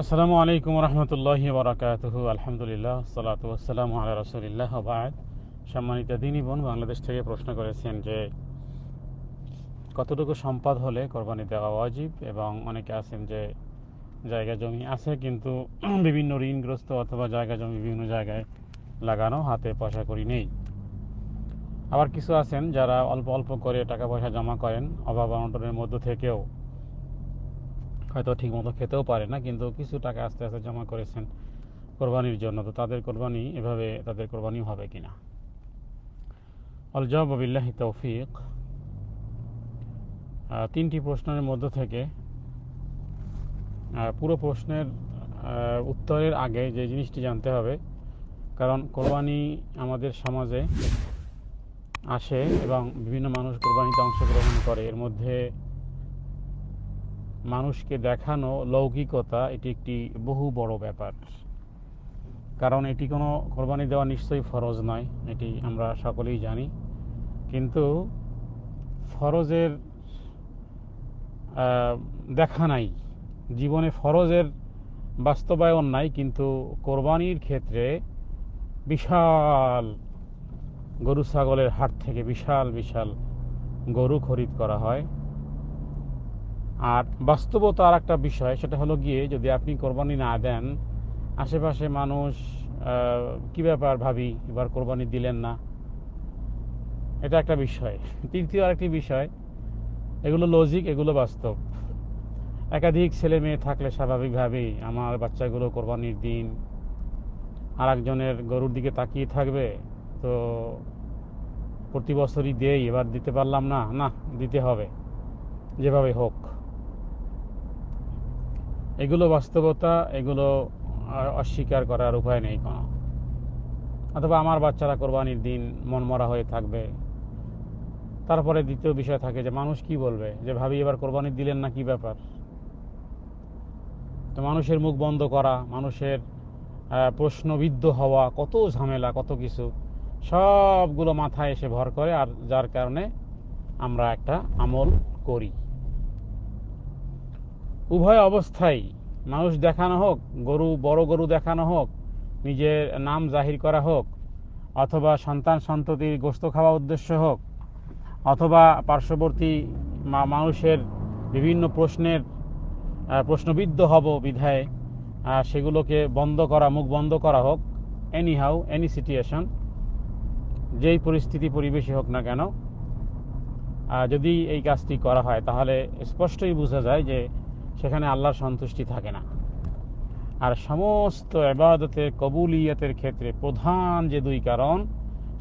আসসালামু আলাইকুম রহমতুল্লাহি বারাকাতুহু। আলহামদুলিল্লাহ, সালাতু ওয়াসসালামু আলা রাসূলিল্লাহ ওয়া বা'দ। সম্মানিত দিনী বোন, বাংলাদেশ থেকে প্রশ্ন করেছেন যে কতটুকু সম্পদ হলে কোরবানি দেওয়া ওয়াজিব, এবং অনেকে আছেন যে জায়গা জমি আছে কিন্তু বিভিন্ন ঋণগ্রস্ত অথবা জায়গা জমি বিভিন্ন জায়গায় লাগানো, হাতে পয়সা কড়ি নেই। আবার কিছু আছেন যারা অল্প অল্প করে টাকা পয়সা জমা করেন, অভাব অনটনের মধ্য থেকেও হয়তো ঠিকমতো খেতেও পারে না, কিন্তু কিছু টাকা আস্তে আস্তে জমা করেছেন কোরবানির জন্য। তো তাদের কোরবানি এভাবে তাদের কোরবানি হবে কিনা? আল জওয়াব বিল্লাহি তৌফিক। তিনটি প্রশ্নের মধ্য থেকে পুরো প্রশ্নের উত্তরের আগে যে জিনিসটি জানতে হবে, কারণ কোরবানি আমাদের সমাজে আসে এবং বিভিন্ন মানুষ কোরবানিতে অংশগ্রহণ করে। এর মধ্যে মানুষকে দেখানো লৌকিকতা, এটি একটি বহু বড় ব্যাপার। কারণ এটি কোনো কোরবানি দেওয়া নিশ্চয়ই ফরজ নয়, এটি আমরা সকলেই জানি। কিন্তু ফরজের দেখা নাই, জীবনে ফরজের বাস্তবায়ন নাই, কিন্তু কোরবানির ক্ষেত্রে বিশাল গরু ছাগলের হাট থেকে বিশাল বিশাল গরু খরিদ করা হয়। আর বাস্তবতা আর একটা বিষয়, সেটা হলো গিয়ে যদি আপনি কোরবানি না দেন, আশেপাশে মানুষ কি ব্যাপার ভাবি এবার কোরবানি দিলেন না, এটা একটা বিষয়। তৃতীয় আরেকটি বিষয়, এগুলো লজিক, এগুলো বাস্তব। একাধিক ছেলে মেয়ে থাকলে স্বাভাবিকভাবেই আমার বাচ্চাগুলো কোরবানির দিন আর একজনের গরুর দিকে তাকিয়ে থাকবে, তো প্রতি বছরই দেই, এবার দিতে পারলাম না, না দিতে হবে যেভাবে হোক। এগুলো বাস্তবতা, এগুলো অস্বীকার করার উপায় নেই কোনো। অথবা আমার বাচ্চারা কোরবানির দিন মনমরা হয়ে থাকবে। তারপরে দ্বিতীয় বিষয় থাকে যে মানুষ কি বলবে, যে ভাবি এবার কোরবানি দিলেন না, কি ব্যাপার। তো মানুষের মুখ বন্ধ করা, মানুষের প্রশ্নবিদ্ধ হওয়া, কত ঝামেলা, কত কিছু, সবগুলো মাথায় এসে ভর করে, আর যার কারণে আমরা একটা আমল করি। উভয় অবস্থায় মানুষ দেখানো হোক, গরু বড় গরু দেখানো হোক, নিজের নাম জাহির করা হোক, অথবা সন্তান সন্ততির গোশত খাওয়া উদ্দেশ্য হোক, অথবা পার্শ্ববর্তী মানুষের বিভিন্ন প্রশ্নের প্রশ্নবিদ্ধ হব বিধায় সেগুলোকে বন্ধ করা, মুখ বন্ধ করা হোক, এনি হাউ এনি সিচুয়েশন, যেই পরিস্থিতি পরিবেশই হোক না কেন, যদি এই কাজটি করা হয় তাহলে স্পষ্টই বোঝা যায় যে সেখানে আল্লাহর সন্তুষ্টি থাকে না। আর সমস্ত ইবাদতের কবুলিয়তের ক্ষেত্রে প্রধান যে দুই কারণ,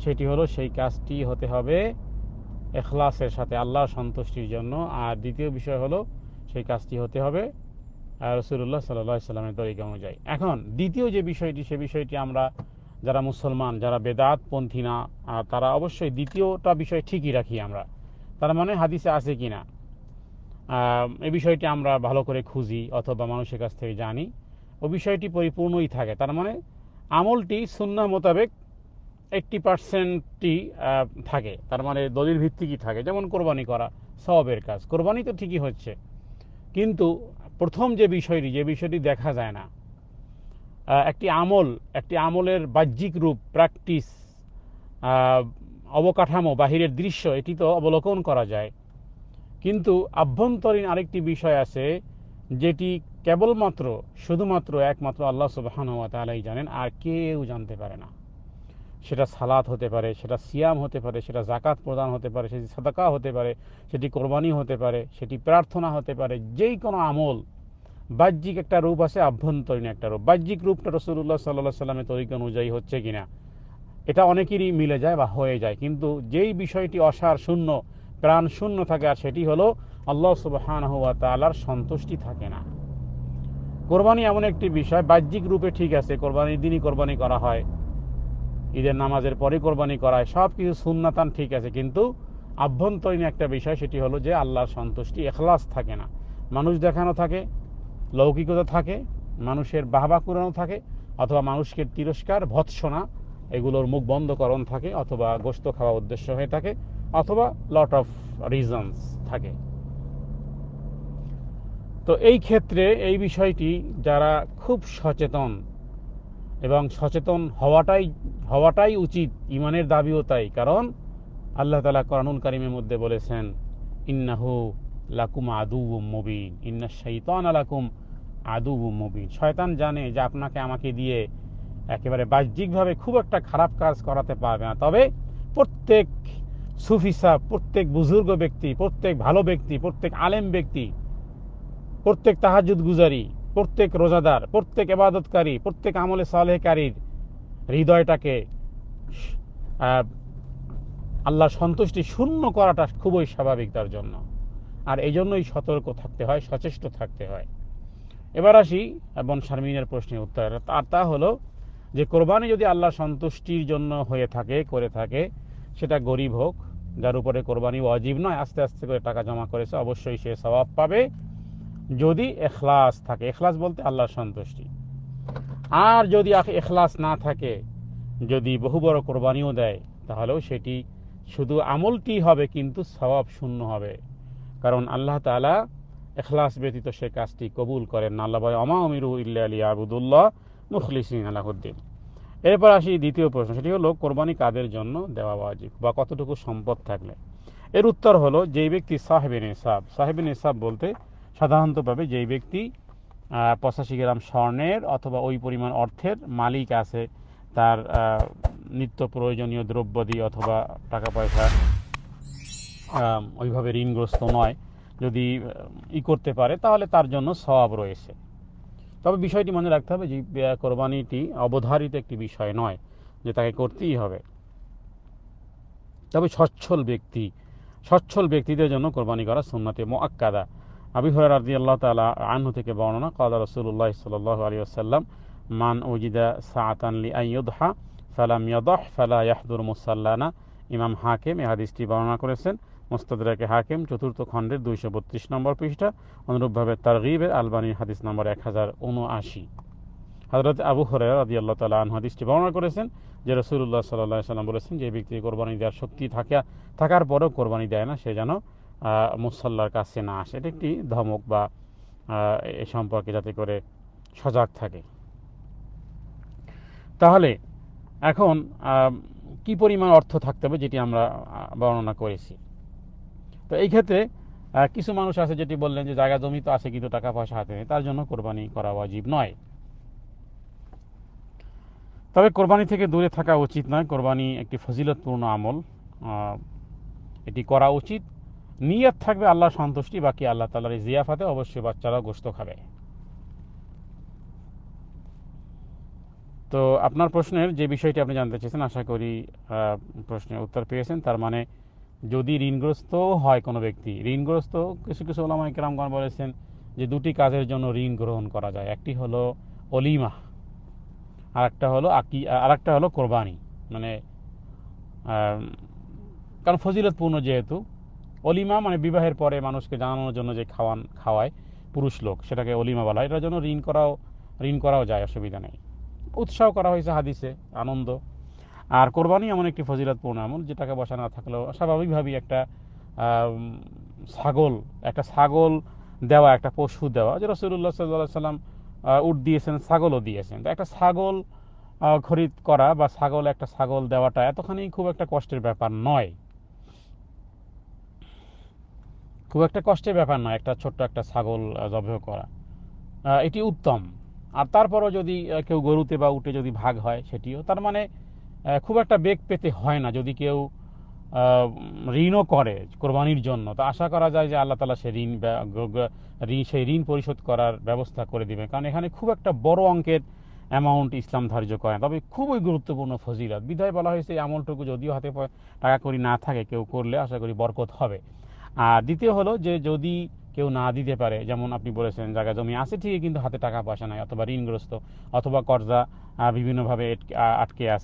সেটি হলো সেই কাজটি হতে হবে ইখলাসের সাথে, আল্লাহর সন্তুষ্টির জন্য। আর দ্বিতীয় বিষয় হলো সেই কাজটি হতে হবে রাসূলুল্লাহ সাল্লাল্লাহু আলাইহি ওয়াসাল্লামের তরিকা অনুযায়ী। এখন দ্বিতীয় যে বিষয়টি, সে বিষয়টি আমরা যারা মুসলমান, যারা বেদাত পন্থী না, তারা অবশ্যই দ্বিতীয়টা বিষয় ঠিকই রাখি আমরা। তার মানে হাদিসে আছে কিনা এই বিষয়টি আমরা ভালো করে খুঁজি অথবা মানুষের কাছ থেকে জানি, ও বিষয়টি পরিপূর্ণই থাকে। তার মানে আমলটি সুন্নাহ মোতাবেক 80%ই থাকে, তার মানে দলিল ভিত্তিকই থাকে। যেমন কোরবানি করা সওয়াবের কাজ, কোরবানি তো ঠিকই হচ্ছে, কিন্তু প্রথম যে বিষয়টি দেখা যায় না, একটি আমলের বাহ্যিক রূপ, প্র্যাকটিস, অবকাঠামো, বাহিরের দৃশ্য, এটি তো অবলোকন করা যায়, কিন্তু আভ্যন্তরীণ আরেকটি বিষয় আছে যেটি কেবলমাত্র শুধুমাত্র একমাত্র আল্লাহ সুবহানাহু ওয়া তাআলাই জানেন, আর কেউ জানতে পারে না। সেটা সালাত হতে পারে, সেটা সিয়াম হতে পারে, সেটা জাকাত প্রদান হতে পারে, সেটি সাদাকা হতে পারে, সেটি কোরবানি হতে পারে, সেটি প্রার্থনা হতে পারে। যেই কোনো আমল বাহ্যিক একটা রূপ আছে, আভ্যন্তরীণ একটা রূপ। বাহ্যিক রূপটা রাসূলুল্লাহ সাল্লাল্লাহু আলাইহি ওয়াসাল্লামের তরিকা অনুযায়ী হচ্ছে কিনা, এটা অনেকেরই মিলে যায় বা হয়ে যায়, কিন্তু যেই বিষয়টি অসার শূন্য, প্রাণ শূন্য থাকে, আর সেটি হলো আল্লাহ সুবহানাহু ওয়া তাআলার সন্তুষ্টি থাকে না। কোরবানি এমন একটি বিষয়, বাহ্যিক রূপে ঠিক আছে, কোরবানির দিনই কোরবানি করা হয়, ঈদের নামাজের পরে কোরবানি করা হয়, সব কিছু সুন্নাতান ঠিক আছে, কিন্তু আভ্যন্তরীণ একটা বিষয়, সেটি হলো যে আল্লাহর সন্তুষ্টি, ইখলাস থাকে না। মানুষ দেখানো থাকে, লৌকিকতা থাকে, মানুষের বাহবা কুড়ানো থাকে, অথবা মানুষকে তিরস্কার, ভৎসনা, এগুলোর মুখ বন্ধকরণ থাকে, অথবা গোশত খাওয়া উদ্দেশ্য হয়ে থাকে, অথবা লট অফ রিজনস থাকে। তো এই ক্ষেত্রে এই বিষয়টি যারা খুব সচেতন, এবং সচেতন হওয়াটাই উচিত, ইমানের দাবিও তাই। কারণ আল্লাহ তাআলা কোরআনুল কারীমের মধ্যে বলেছেন, ইন্নাহু লাকুম আদুউম মুবিন, ইন্নাশ শাইতানা লাকুম আদুউম মুবিন। শয়তান জানে যে আপনাকে আমাকে দিয়ে একেবারে বাহ্যিকভাবে খুব একটা খারাপ কাজ করাতে পারবে না। তবে প্রত্যেক সুফি সাহেব, প্রত্যেক বুজুর্গ ব্যক্তি, প্রত্যেক ভালো ব্যক্তি, প্রত্যেক আলেম ব্যক্তি, প্রত্যেক তাহাজ্জুদ গুজারি, প্রত্যেক রোজাদার, প্রত্যেক ইবাদতকারী, প্রত্যেক আমলে সালেহকারীর হৃদয়টাকে আল্লাহর সন্তুষ্টি শূন্য করাটা খুবই স্বাভাবিক তার জন্য। আর এই জন্যই সতর্ক থাকতে হয়, সচেষ্ট থাকতে হয়। এবার আসি এবং শারমিনের প্রশ্নের উত্তর, আর তা হলো যে কোরবানি যদি আল্লাহর সন্তুষ্টির জন্য হয়ে থাকে, করে থাকে, সেটা গরিব হোক, যার উপরে কোরবানি ওয়াজিব নয়, আস্তে আস্তে করে টাকা জমা করেছে, অবশ্যই সে সওয়াব পাবে যদি এখলাস থাকে। এখলাস বলতে আল্লাহর সন্তুষ্টি। আর যদি এখলাস না থাকে, যদি বহু বড় কোরবানিও দেয়, তাহলেও সেটি শুধু আমলটি হবে কিন্তু সওয়াব শূন্য হবে। কারণ আল্লাহ তাআলা এখলাস ব্যতীত সে কাজটি কবুল করেন না। আল্লাহ বলে, ওমা উমিরু ইল্লা লিয়াবুদুল্লাহ মুখলিসিনা লাহুদ্দিন। এরপর আসি দ্বিতীয় প্রশ্ন, সেটি হলো কোরবানি কাদের জন্য দেওয়া ওয়াজিব, বা কতটুকু সম্পদ থাকলে। এর উত্তর হলো, যেই ব্যক্তি সাহেবে নিসাব, সাহেবে নিসাব বলতে সাধারণতভাবে যেই ব্যক্তি 85 গ্রাম স্বর্ণের অথবা ওই পরিমাণ অর্থের মালিক আছে, তার নিত্য প্রয়োজনীয় দ্রব্যাদি অথবা টাকা পয়সা ওইভাবে ঋণগ্রস্ত নয়, যদি করতে পারে, তাহলে তার জন্য সওয়াব রয়েছে। তবে বিষয়টি মনে রাখতে হবে যে কোরবানিটি অবধারিত একটি বিষয় নয় যে তাকে করতেই হবে। তবে সচ্ছল ব্যক্তিদের জন্য কোরবানি করা সুন্নাতে মুআক্কাদা। আবু হুরায়রা রাদিয়াল্লাহু তাআলা আনহু থেকে বর্ণনা, ক্বালা রাসূলুল্লাহ সাল্লাল্লাহু আলাইহি ওয়াসাল্লাম, মান উজিদা সাআতান লিআইয়ুদহা ফালাম ইয়াদহ ফালা ইয়াহদুর মুসাল্লানা। ইমাম হাকিম এই হাদিসটি বর্ণনা করেছেন, মুস্তাদরাকে হাকিম 4th খণ্ডের 232 নম্বর পৃষ্ঠা। অনুরূপভাবে তারগীবে আলবানীর হাদিস নম্বর 1079। হযরত আবু হুরায়রা রাদিয়াল্লাহু তাআলা আনহু হাদিসটি বর্ণনা করেছেন যে রাসূলুল্লাহ সাল্লাল্লাহু আলাইহি ওয়াসাল্লাম বলেছেন, যে ব্যক্তি কোরবানি দেওয়ার শক্তি থাকার পরেও কোরবানি দেয় না, সে যেন মুসাল্লার কাছে না আসে। এটা একটি ধমক বা এ সম্পর্কে যাতে করে সজাগ থাকে। তাহলে এখন কি পরিমাণ অর্থ থাকতে হবে, যেটি আমরা বর্ণনা করেছি। তো এই ক্ষেত্রে কিছু মানুষ আছে যেটি বললেন যে জায়গা জমি তো আছে কিন্তু টাকা পয়সা হাতে নেই, তার জন্য কোরবানি করা ওয়াজিব নয়। তবে কোরবানি থেকে দূরে থাকা উচিত নয়। কোরবানি একটি ফজিলতপূর্ণ আমল, এটি করা উচিত। নিয়ত থাকবে আল্লাহর সন্তুষ্টি, বাকি আল্লাহ তাআলার জিয়াফাতে অবশ্যই বাচ্চারা গোশত খাবে। তো আপনার প্রশ্নের যে বিষয়টি আপনি জানতে চেয়েছেন, আশা করি প্রশ্নের উত্তর পেয়েছেন। তার মানে যদি ঋণগ্রস্ত হয় কোনো ব্যক্তি, কিছু উলামায়ে কেরামগণ বলেছেন যে দুটি কাজের জন্য ঋণ গ্রহণ করা যায়। একটি হলো অলিমা, আরেকটা হলো কোরবানি। মানে কারণ ফজিলতপূর্ণ যেহেতু। অলিমা মানে বিবাহের পরে মানুষকে জানানোর জন্য যে খাওয়ায় পুরুষ লোক, সেটাকে অলিমা বলা হয়। এটার জন্য ঋণ করাও যায়, অসুবিধা নেই। উৎসাহ করা হয়েছে হাদিসে, আনন্দ। আর কোরবানি এমন একটি ফজিলতপূর্ণ আমল, যে টাকা পয়সা না থাকলেও স্বাভাবিকভাবেই একটা ছাগল দেওয়া, একটা পশু দেওয়া, যে রাসূলুল্লাহ সাল্লাল্লাহু আলাইহি ওয়াসাল্লাম উট দিয়েছেন, ছাগলও দিয়েছেন। তো একটা ছাগল খরিদ করা বা একটা ছাগল দেওয়াটা এতখানি খুব একটা কষ্টের ব্যাপার নয়, একটা ছোট্ট একটা ছাগল জবাই করা, এটি উত্তম। আর তারপরও যদি কেউ গরুতে বা উটে যদি ভাগ হয়, সেটিও তার মানে খুব একটা বেগ পেতে হয় না। যদি কেউ ঋণও করে কোরবানির জন্য, তো আশা করা যায় যে আল্লাহ তাআলা সেই ঋণ পরিশোধ করার ব্যবস্থা করে দিবেন। কারণ এখানে খুব একটা বড় অঙ্কের অ্যামাউন্ট ইসলাম ধার্য করে, তবে খুবই গুরুত্বপূর্ণ ফজিলত। বিধায় বলা হয়েছে এই আমলটুকু যদিও হাতে টাকা করি না থাকে, কেউ করলে আশা করি বরকত হবে। আর দ্বিতীয় হলো যে যদি কেউ না দিতে পারে, যেমন আপনি বলেছেন জায়গা জমি আছে ঠিকই কিন্তু হাতে টাকা পয়সা নাই, অথবা ঋণগ্রস্ত, অথবা কর্জা বিভিন্নভাবে আটকে আছে,